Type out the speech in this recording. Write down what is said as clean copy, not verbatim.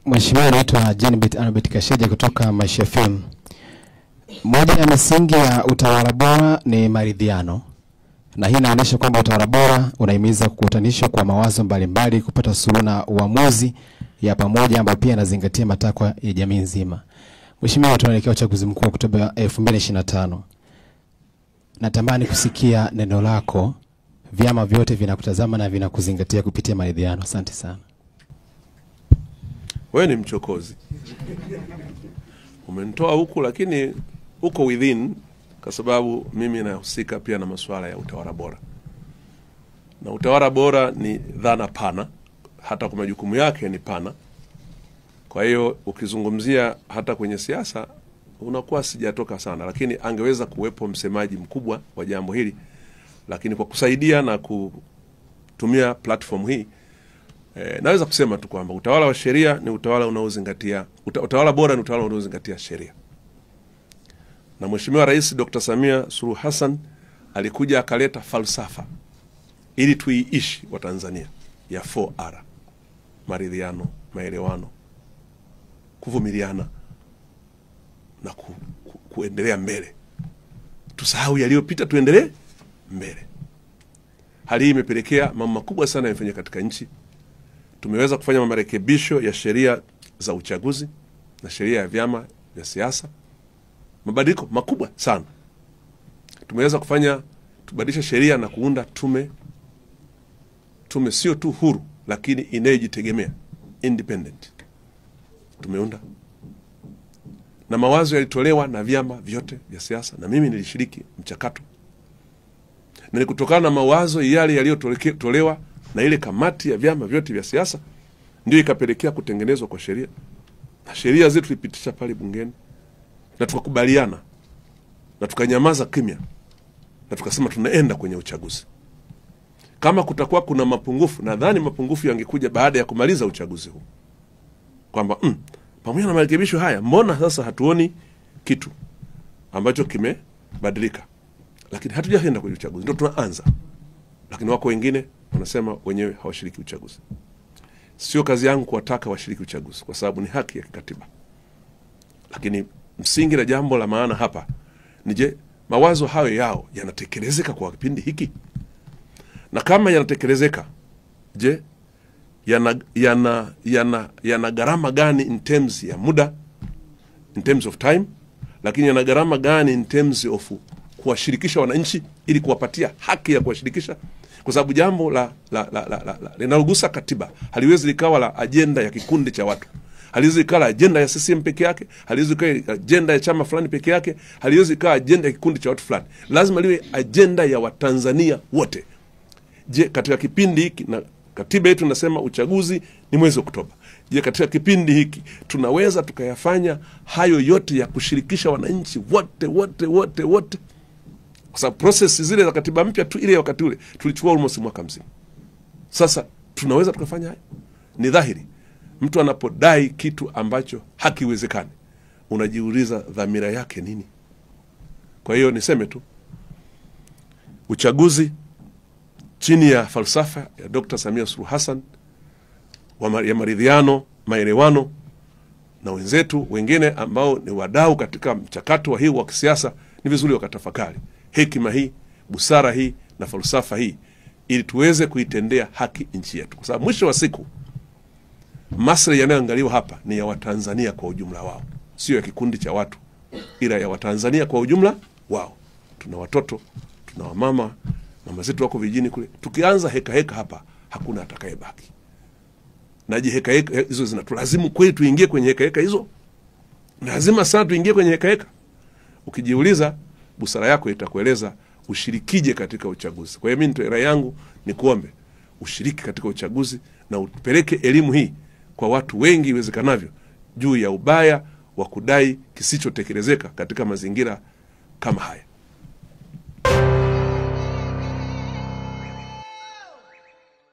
Mheshimiwa anaitwa Jenbet Albert Kasheja kutoka Maisha FM. Moja ya misingi ya utawala bora ni maridhiano. Na hii inaonyesha kwamba utawala bora unahimiza kukutanisha kwa mawazo mbalimbali kupata suluhu na uamuzi ya pamoja ambayo pia inazingatia matakwa ya jamii nzima. Mheshimiwa, tunaelekea uchaguzi mkuu wa Oktoba 2025. Natamani kusikia neno lako. Vyama vyote vinakutazama na vinakuzingatia kupitia maridhiano. Asante sana. Wewe ni mchokozi. Umenitoa huku lakini uko within, kwa sababu mimi nahusika pia na masuala ya utawala bora. Na utawala bora ni dhana pana, hata kwa majukumu yake ni pana. Kwa hiyo ukizungumzia hata kwenye siasa unakuwa sijatoka sana, lakini angeweza kuwepo msemaji mkubwa wa jambo hili. Lakini kwa kusaidia na kutumia platform hii, naweza kusema tu kwamba utawala wa sheria ni utawala unaozingatia, utawala bora ni utawala unaozingatia sheria. Na Mheshimiwa Rais Dr. Samia Suluhu Hassan alikuja akaleta falsafa ili tuiishi wa Tanzania ya 4R: maridhiano, maelewano, kuvumiliana na kuendelea mbele. Tusahau yaliyopita, tuendelee mbele. Hali hii imepelekea mambo makubwa sana yamefanyika katika nchi. Tumeweza kufanya marekebisho ya sheria za uchaguzi na sheria ya vyama vya siasa. Mabadiliko makubwa sana. Tumeweza tubadilisha sheria na kuunda tume sio tu huru lakini inayojitegemea, independent. Tumeunda. Na mawazo yalitolewa na vyama vyote vya siasa na mimi nilishiriki mchakato. Na ni kutokana na mawazo yale yaliyotolewa na ile kamati ya vyama vyote vya siasa ndio ikapelekea kutengenezwa kwa sheria. Na sheria zetu tulipitisha pale bungeni na tukakubaliana na tukanyamaza kimya na tukasema tunaenda kwenye uchaguzi. Kama kutakuwa kuna mapungufu, nadhani mapungufu yangekuja baada ya kumaliza uchaguzi huu. Kwamba pamoja na marekebisho haya, mbona sasa hatuoni kitu ambacho kimebadilika? Lakini hatujaenda kwenye uchaguzi, ndio tunaanza. Lakini wako wengine wanasema wenyewe hawashiriki uchaguzi. Sio kazi yangu kuwataka washiriki uchaguzi kwa sababu ni haki ya kikatiba. Lakini msingi na jambo la maana hapa ni je, mawazo hayo yao yanatekelezeka kwa kipindi hiki? Na kama yanatekelezeka, je, yana gharama gani in terms ya muda, in terms of time, lakini yana gharama gani in terms of kuwashirikisha wananchi ili kuwapatia haki ya kuwashirikisha? Kwa sababu jambo linalogusa katiba haliwezi likawa la ajenda ya kikundi cha watu. Haliwezi likawa ajenda ya CCM peke yake, haliwezi likawa ajenda ya chama fulani peke yake, haliwezi likawa ajenda ya kikundi cha watu fulani. Lazima liwe ajenda ya Watanzania wote. Je, katika kipindi hiki, na katiba yetu inasema uchaguzi ni mwezi Oktoba. Je, katika kipindi hiki tunaweza tukayafanya hayo yote ya kushirikisha wananchi wote? Kwa sababu process zile za katiba mpya tu ile wakati ule tulichukua almost mwaka mzima. Sasa tunaweza tukafanya hayo? Ni dhahiri mtu anapodai kitu ambacho hakiwezekani, unajiuliza dhamira yake nini? Kwa hiyo niseme tu, uchaguzi chini ya falsafa ya Dr. Samia Suluhu Hassan ya maridhiano, maelewano, na wenzetu wengine ambao ni wadau katika mchakato wa hii wa kisiasa, ni vizuri wakatafakari hekima hii, busara hii na falsafa hii ili tuweze kuitendea haki nchi yetu. Kwa sababu mwisho wa siku maslahi yanayoangaliwa hapa ni ya Watanzania kwa ujumla wao, sio ya kikundi cha watu, ila ya Watanzania kwa ujumla wao. Tuna watoto, tuna wamama, mama zetu wako vijijini kule. Tukianza heka hapa hakuna atakayebaki. Naje heka hizo zinatulazimu kweli tuingie kwenye heka hizo? Lazima sana tuingie kwenye heka. Ukijiuliza, busara yako itakueleza ushirikije katika uchaguzi. Kwa hiyo mimi rai yangu ni kuombe ushiriki katika uchaguzi na upeleke elimu hii kwa watu wengi iwezekanavyo juu ya ubaya wa kudai kisichotekelezeka katika mazingira kama haya.